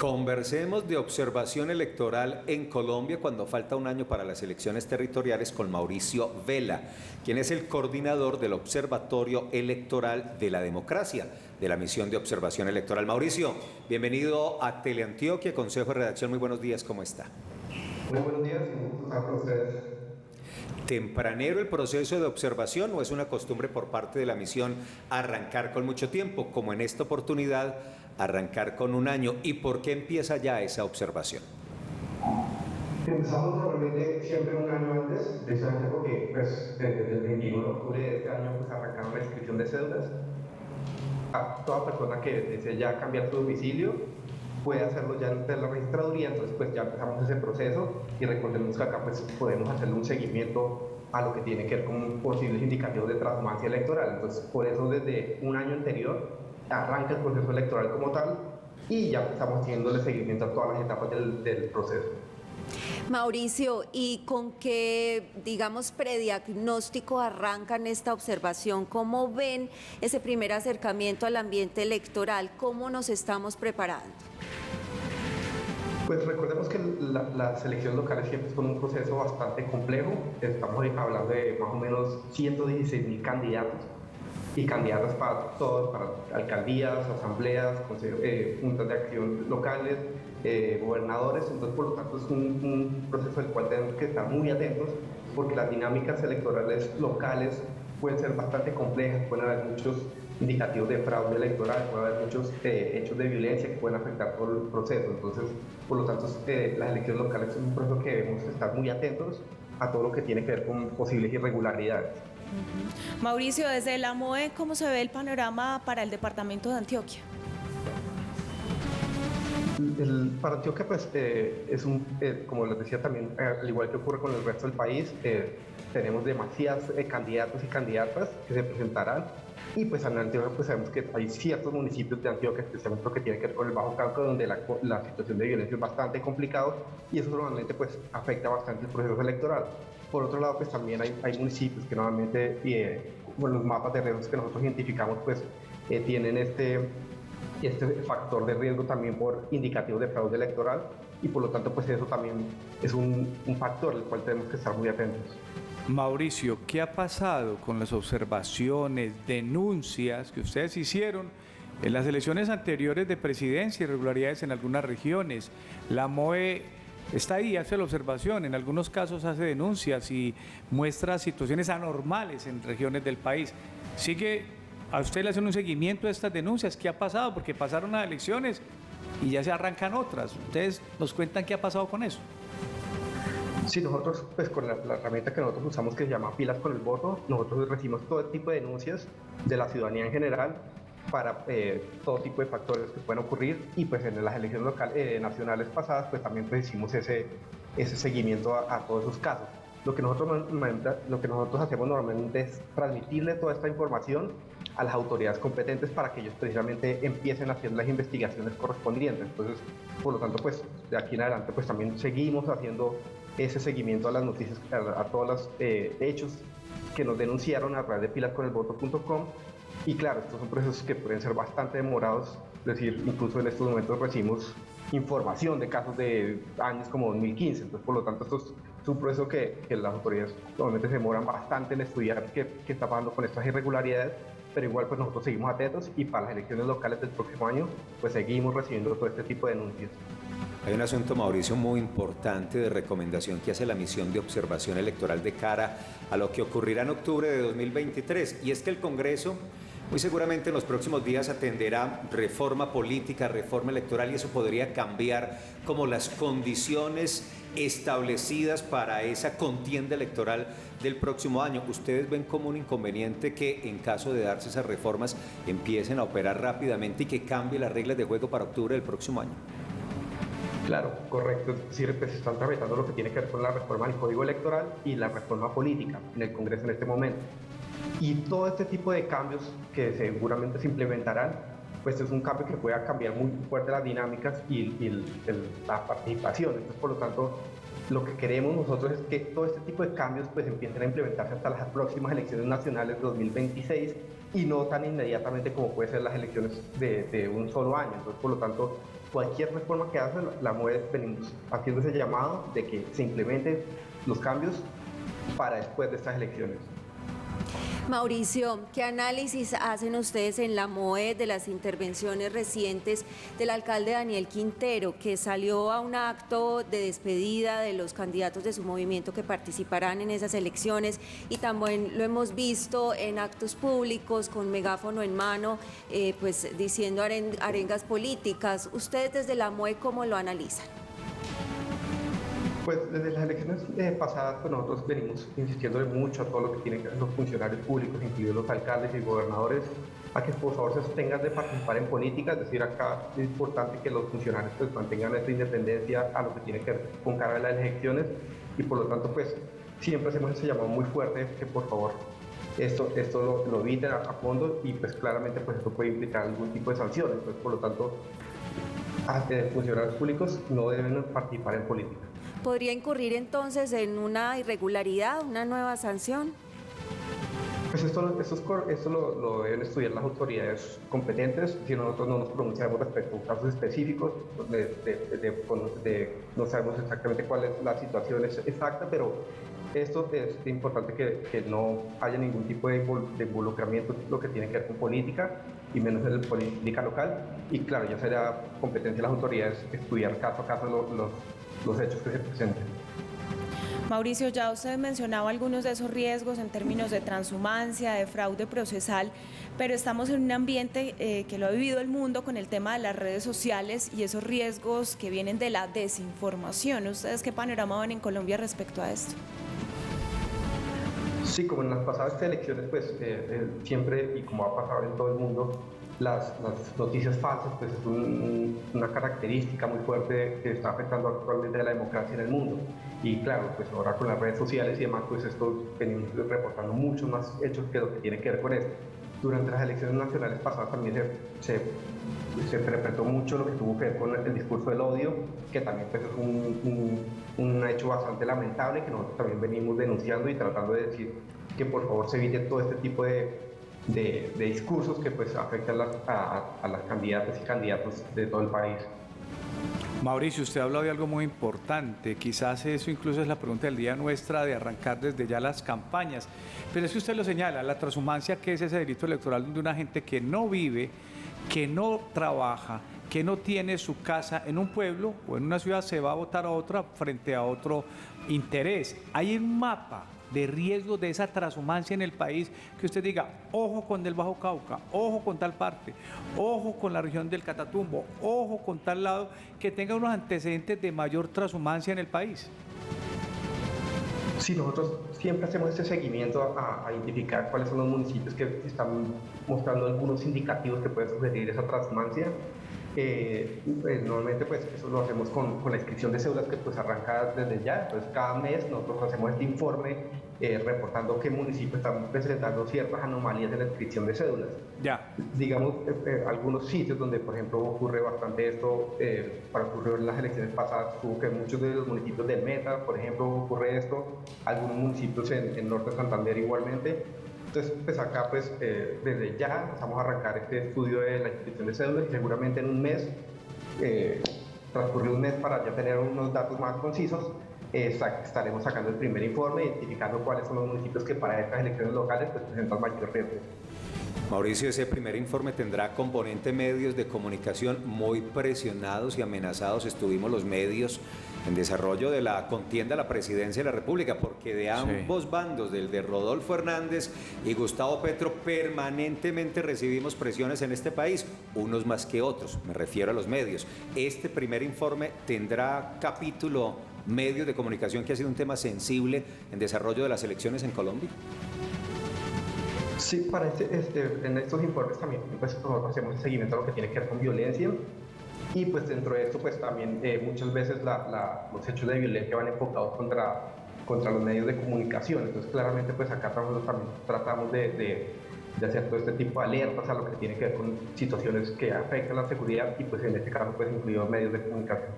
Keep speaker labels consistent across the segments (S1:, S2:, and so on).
S1: Conversemos de observación electoral en Colombia cuando falta un año para las elecciones territoriales con Mauricio Vela, quien es el coordinador del Observatorio Electoral de la Democracia, de la misión de observación electoral. Mauricio, bienvenido a Teleantioquia, Consejo de Redacción. Muy buenos días, ¿cómo está?
S2: Muy buenos días y un gusto estar con ustedes.
S1: ¿Tempranero el proceso de observación o es una costumbre por parte de la misión arrancar con mucho tiempo, como en esta oportunidad, arrancar con un año? ¿Y por qué empieza ya esa observación?
S2: Empezamos normalmente siempre un año antes, precisamente porque desde el 21 de octubre de este año arrancaron la inscripción de cédulas. A toda persona que desee ya cambiar su domicilio puede hacerlo ya ante la registraduría, entonces pues ya empezamos ese proceso y recordemos que acá pues podemos hacerle un seguimiento a lo que tiene que ver con posibles indicativos de trashumancia electoral. Entonces por eso desde un año anterior arranca el proceso electoral como tal y ya estamos haciéndole seguimiento a todas las etapas del proceso.
S3: Mauricio, ¿y con qué, digamos, prediagnóstico arrancan esta observación? ¿Cómo ven ese primer acercamiento al ambiente electoral? ¿Cómo nos estamos preparando?
S2: Pues recordemos que las elecciones locales siempre son un proceso bastante complejo. Estamos hablando de más o menos 116.000 candidatos y candidatas para todos, para alcaldías, asambleas, juntas de acción locales, gobernadores. Entonces, por lo tanto, es un proceso del cual tenemos que estar muy atentos porque las dinámicas electorales locales pueden ser bastante complejas, pueden haber muchos indicativos de fraude electoral, puede haber muchos hechos de violencia que pueden afectar todo el proceso. Entonces, por lo tanto, las elecciones locales son un proceso que debemos estar muy atentos a todo lo que tiene que ver con posibles irregularidades.
S4: Mauricio, desde la MOE, ¿cómo se ve el panorama para el departamento de Antioquia?
S2: Para Antioquia, pues, como les decía también, al igual que ocurre con el resto del país, tenemos demasiadas candidatos y candidatas que se presentarán. Y pues en Antioquia pues sabemos que hay ciertos municipios de Antioquia, especialmente lo que tiene que ver con el Bajo Cauca, donde la situación de violencia es bastante complicada y eso normalmente pues afecta bastante el proceso electoral. Por otro lado, pues también hay municipios que normalmente, los mapas de riesgos que nosotros identificamos pues tienen este factor de riesgo también por indicativos de fraude electoral y por lo tanto pues eso también es un factor al cual tenemos que estar muy atentos.
S5: Mauricio, ¿qué ha pasado con las observaciones, denuncias que ustedes hicieron en las elecciones anteriores de presidencia, irregularidades en algunas regiones? La MOE está ahí, hace la observación, en algunos casos hace denuncias y muestra situaciones anormales en regiones del país. ¿A usted le hacen un seguimiento de estas denuncias? ¿Qué ha pasado? Porque pasaron las elecciones y ya se arrancan otras. ¿Ustedes nos cuentan qué ha pasado con eso?
S2: Sí, nosotros, pues con la herramienta que nosotros usamos que se llama Pilas con el Voto, nosotros recibimos todo tipo de denuncias de la ciudadanía en general para todo tipo de factores que pueden ocurrir y pues en las elecciones nacionales pasadas pues también pues hicimos ese seguimiento a todos esos casos. Lo que nosotros hacemos normalmente es transmitirle toda esta información a las autoridades competentes para que ellos precisamente empiecen a hacer las investigaciones correspondientes. Entonces, por lo tanto, pues de aquí en adelante pues también seguimos haciendo ese seguimiento a las noticias, a todos los hechos que nos denunciaron a través de pilasconelvoto.com. Y claro, estos son procesos que pueden ser bastante demorados, es decir, incluso en estos momentos recibimos información de casos de años como 2015, entonces por lo tanto esto es un proceso que las autoridades normalmente se demoran bastante en estudiar qué está pasando con estas irregularidades, pero igual pues nosotros seguimos atentos y para las elecciones locales del próximo año pues seguimos recibiendo todo este tipo de denuncias.
S1: Hay un asunto, Mauricio, muy importante de recomendación que hace la misión de observación electoral de cara a lo que ocurrirá en octubre de 2023, y es que el Congreso muy seguramente en los próximos días atenderá reforma política, reforma electoral, y eso podría cambiar como las condiciones establecidas para esa contienda electoral del próximo año. ¿Ustedes ven como un inconveniente que en caso de darse esas reformas empiecen a operar rápidamente y que cambie las reglas de juego para octubre del próximo año?
S2: Claro, correcto. Es decir, pues están tramitando lo que tiene que ver con la reforma del Código Electoral y la reforma política en el Congreso en este momento. Y todo este tipo de cambios que seguramente se implementarán, pues es un cambio que pueda cambiar muy fuerte las dinámicas y la participación. Entonces, por lo tanto, lo que queremos nosotros es que todo este tipo de cambios pues empiecen a implementarse hasta las próximas elecciones nacionales 2026 y no tan inmediatamente como puede ser las elecciones de un solo año. Entonces, por lo tanto, cualquier reforma que hace la MOE, venimos haciendo ese llamado de que se implementen los cambios para después de estas elecciones.
S3: Mauricio, ¿qué análisis hacen ustedes en la MOE de las intervenciones recientes del alcalde Daniel Quintero, que salió a un acto de despedida de los candidatos de su movimiento que participarán en esas elecciones, y también lo hemos visto en actos públicos con megáfono en mano, pues diciendo arengas políticas? ¿Ustedes desde la MOE cómo lo analizan?
S2: Pues desde las elecciones pasadas, pues nosotros venimos insistiéndole mucho a todo lo que tienen que hacer los funcionarios públicos, incluidos los alcaldes y gobernadores, a que por favor se abstengan de participar en política. Es decir, acá es importante que los funcionarios pues mantengan esta independencia a lo que tiene que ver con cara a las elecciones, y por lo tanto pues siempre hacemos ese llamado muy fuerte que por favor esto lo eviten a fondo, y pues claramente pues esto puede implicar algún tipo de sanciones. Pues por lo tanto funcionarios públicos no deben participar en política.
S3: ¿Podría incurrir entonces en una irregularidad, una nueva sanción?
S2: Pues esto lo deben estudiar las autoridades competentes. Si nosotros no nos pronunciamos respecto a casos específicos, no sabemos exactamente cuál es la situación exacta, pero esto es importante que no haya ningún tipo de involucramiento en lo que tiene que ver con política, y menos en la política local. Y claro, ya será competencia de las autoridades estudiar caso a caso los hechos que se presenten.
S4: Mauricio, ya usted mencionaba algunos de esos riesgos en términos de transhumancia, de fraude procesal, pero estamos en un ambiente que lo ha vivido el mundo con el tema de las redes sociales y esos riesgos que vienen de la desinformación. ¿Ustedes qué panorama ven en Colombia respecto a esto?
S2: Sí, como en las pasadas elecciones, pues siempre, y como ha pasado en todo el mundo, las noticias falsas pues es una característica muy fuerte que está afectando actualmente a la democracia en el mundo. Y claro, pues ahora con las redes sociales y demás, pues esto venimos reportando muchos más hechos que lo que tiene que ver con esto. Durante las elecciones nacionales pasadas también se interpretó mucho lo que tuvo que ver con el discurso del odio, que también pues, es un hecho bastante lamentable, que nosotros también venimos denunciando y tratando de decir que por favor se evite todo este tipo de discursos que pues afectan a las candidatas y candidatos de todo el país.
S5: Mauricio, usted habla de algo muy importante, quizás eso incluso es la pregunta del día nuestra, de arrancar desde ya las campañas, pero es que usted lo señala, la transhumancia, que es ese delito electoral donde una gente que no vive, que no trabaja, que no tiene su casa en un pueblo o en una ciudad, se va a votar a otra frente a otro interés. Hay un mapa de riesgo de esa transhumancia en el país, que usted diga, ojo con el Bajo Cauca, ojo con tal parte, ojo con la región del Catatumbo, ojo con tal lado, que tenga unos antecedentes de mayor transhumancia en el país?
S2: Sí, nosotros siempre hacemos este seguimiento a identificar cuáles son los municipios que están mostrando algunos indicativos que pueden sugerir esa transhumancia. Normalmente pues eso lo hacemos con la inscripción de cédulas, que pues arranca desde ya. Entonces cada mes nosotros hacemos este informe reportando qué municipios están presentando ciertas anomalías en la inscripción de cédulas.
S5: Ya.
S2: Digamos, algunos sitios donde por ejemplo ocurre bastante esto, ocurrió en las elecciones pasadas, tuvo que muchos de los municipios del Meta, por ejemplo, ocurre esto, algunos municipios en Norte de Santander igualmente. Entonces, pues acá, pues, desde ya empezamos a arrancar este estudio de la inscripción de cédulas, y seguramente en un mes, transcurrió un mes para ya tener unos datos más concisos, estaremos sacando el primer informe, identificando cuáles son los municipios que para estas elecciones locales pues, presentan mayor riesgo.
S1: Mauricio, ese primer informe tendrá componente medios de comunicación muy presionados y amenazados. Estuvimos los medios en desarrollo de la contienda a la presidencia de la República, porque de ambos bandos, del de Rodolfo Hernández y Gustavo Petro, permanentemente recibimos presiones en este país, unos más que otros, me refiero a los medios. ¿Este primer informe tendrá capítulo medios de comunicación, que ha sido un tema sensible en desarrollo de las elecciones en Colombia?
S2: Sí, en estos informes también pues, nosotros hacemos el seguimiento a lo que tiene que ver con violencia, y pues dentro de esto pues también muchas veces los hechos de violencia van enfocados contra los medios de comunicación. Entonces claramente pues acá también tratamos de hacer todo este tipo de alertas a lo que tiene que ver con situaciones que afectan la seguridad, y pues en este caso pues incluidos medios de comunicación.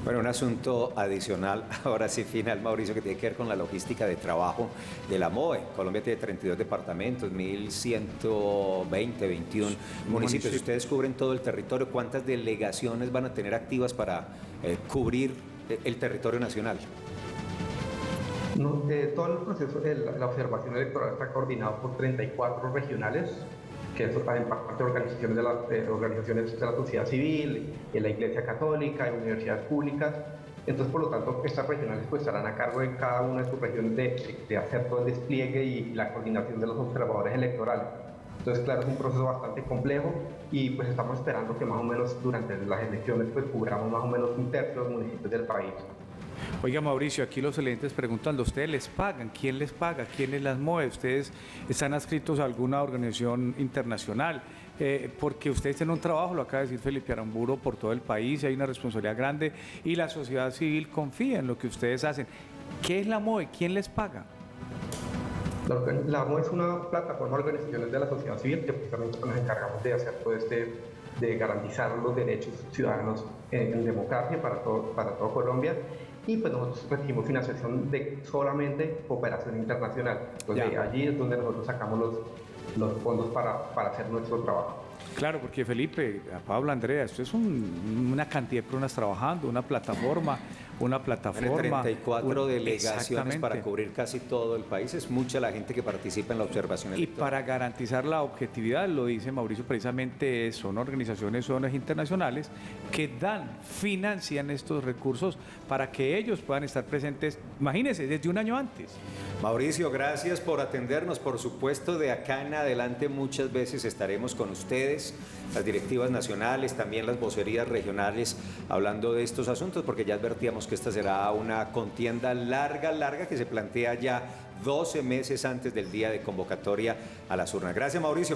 S1: Bueno, un asunto adicional, ahora sí final, Mauricio, que tiene que ver con la logística de trabajo de la MOE. Colombia tiene 32 departamentos, 1.120, 21 municipios. Ustedes cubren todo el territorio. ¿Cuántas delegaciones van a tener activas para cubrir el territorio nacional?
S2: No, todo el proceso de la observación electoral está coordinado por 34 regionales, que son en parte organizaciones de la sociedad civil, de la Iglesia Católica, de universidades públicas. Entonces, por lo tanto, estas regionales pues, estarán a cargo de cada una de sus regiones de hacer todo el despliegue y la coordinación de los observadores electorales. Entonces, claro, es un proceso bastante complejo y pues estamos esperando que más o menos durante las elecciones pues cubramos más o menos un tercio de los municipios del país.
S5: Oiga, Mauricio, aquí los oyentes preguntando, ¿ustedes les pagan? ¿Quién les paga? ¿Quiénes las mueve? ¿Ustedes están adscritos a alguna organización internacional? Porque ustedes tienen un trabajo, lo acaba de decir Felipe Aramburo, por todo el país, hay una responsabilidad grande y la sociedad civil confía en lo que ustedes hacen. ¿Qué es la MOE? ¿Quién les paga?
S2: La MOE es una plataforma de organizaciones de la sociedad civil que precisamente nos encargamos de hacer todo de garantizar los derechos ciudadanos en democracia para todo Colombia. Y pues nosotros recibimos financiación de solamente cooperación internacional. Entonces allí es donde nosotros sacamos los fondos para hacer nuestro trabajo.
S5: Claro, porque Felipe, Pablo, Andrea, esto es una cantidad de personas trabajando, una plataforma.
S1: 34 delegaciones para cubrir casi todo el país. Es mucha la gente que participa en la observación electoral.
S5: Y para garantizar la objetividad, lo dice Mauricio, precisamente son organizaciones, ONG internacionales que financian estos recursos para que ellos puedan estar presentes, imagínense, desde un año antes.
S1: Mauricio, gracias por atendernos. Por supuesto, de acá en adelante muchas veces estaremos con ustedes, las directivas nacionales, también las vocerías regionales, hablando de estos asuntos, porque ya advertíamos que esta será una contienda larga que se plantea ya 12 meses antes del día de convocatoria a las urnas. Gracias, Mauricio.